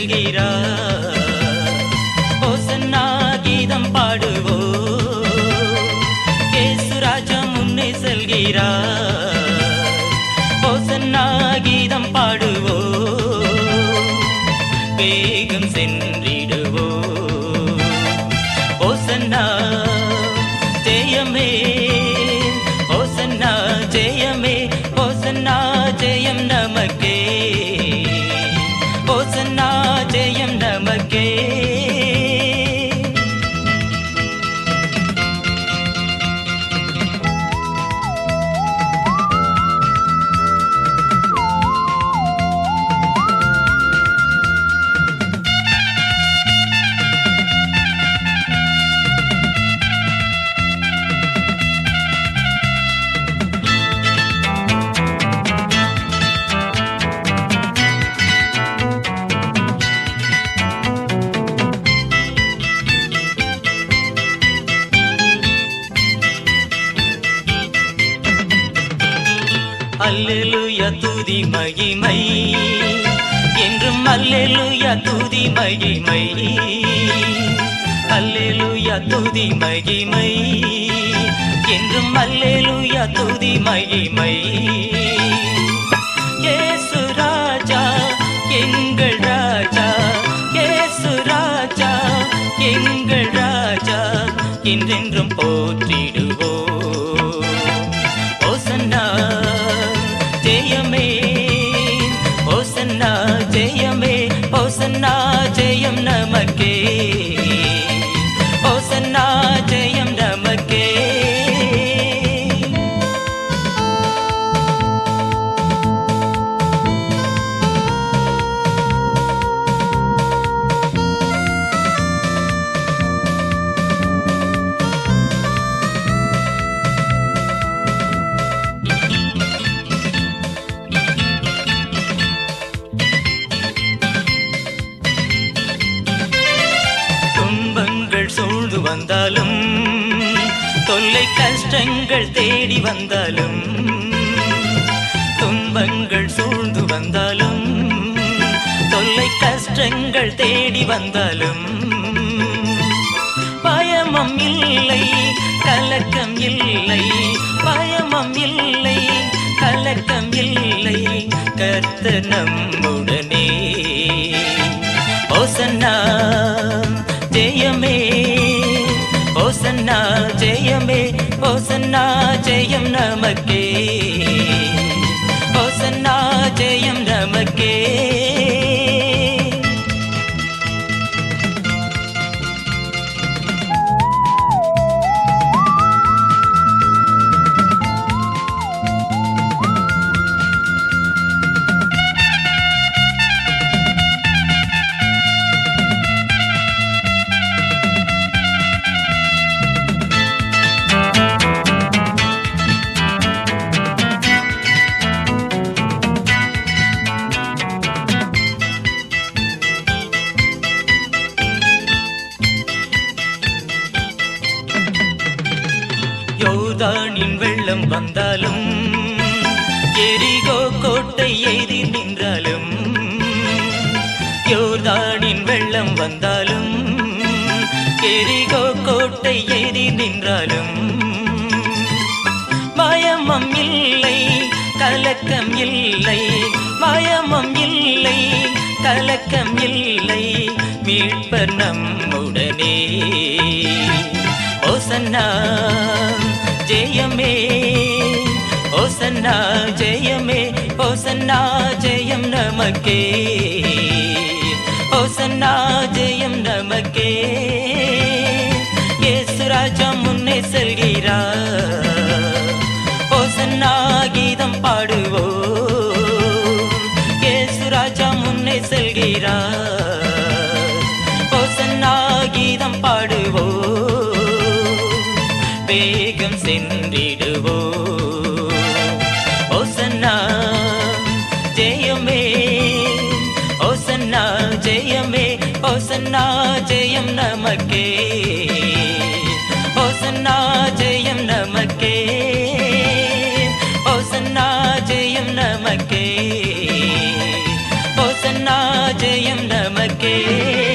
செல்கிறார். ஓசன்னா கீதம் பாடுவோ, இயேசு ராஜா முன்னே செல்கிறார். ஓசன்னா கீதம் பாடுவோ, வேகம் சென்றிடுவோ. ஓசன்னா ஜெயமே, ஓசன்னா ஜெயமே, ஓசன்னா ஜெயம் நமக்கே, ஓசன்னா ஜெயம் நமக்கே. அல்லேலூயா துதி மகிமை என்றும், அல்லேலூயா துதி மகிமை, அல்லேலூயா துதி மகிமை என்றும், அல்லேலூயா துதி மகிமை. இயேசு ராஜா எங்கள் ராஜா, இயேசு ராஜா எங்கள் ராஜா, என்றென்றும் போற்றிடுவோ. ஓசன்னா ஜெயமே, ஓசன்னா ஜெயமே, ஓசன்னா ஜெயம் நமக்கே, ஓசன்னா ஜெயம் நமக்கே. சூழ்ந்து வந்தாலும், தொல்லை கஷ்டங்கள் தேடி வந்தாலும், துன்பங்கள் சூழ்ந்து வந்தாலும், தொல்லை கஷ்டங்கள் தேடி வந்தாலும், பயமும் இல்லை கலக்கம் இல்லை, பயமும் இல்லை கலக்கம் இல்லை, கர்த்தர் நம்முடனே. ஓசன்னா ஜெயமே, ஓசன்னா ஜெயமே, ஓசன்னா ஜெயம் நமக்கே, ஓசன்னா ஜெயம் நமக்கே. யோர்தானின் வெள்ளம் வந்தாலும், எரிகோ கோட்டை எதிர் நின்றாலும், யோர்தானின் வெள்ளம் வந்தாலும், எரிகோ கோட்டை எதிர் நின்றாலும், பயமும் இல்லை கலக்கம் இல்லை, பயமும் இல்லை கலக்கம் இல்லை, மீட்பர் நம்முடனே. ஓசன்னா ஜெயமே, ஓசன்னா ஜெயமே, ஓசன்னா ஜெயம் நமக்கே, ஓசன்னா ஜெயம் நமக்கே. இயேசு ராஜா முன்னே செல்கிறார். ஓசன்னா கீதம் பாடுவோ, இயேசு ராஜா முன்னே செல்கிறார். ஓசன்னா கீதம் பாடுவோ, வேகம் சென்றிடுவோ. ஓசன்னா ஜெயமே, ஓசன்னா ஜெயமே, ஓசன்னா ஜெயம் நமக்கே, ஓசன்னா ஜெயம் நமக்கே, ஓசன்னா ஜெயம் நமக்கே, ஓசன்னா ஜெயம் நமக்கே. நமக்கே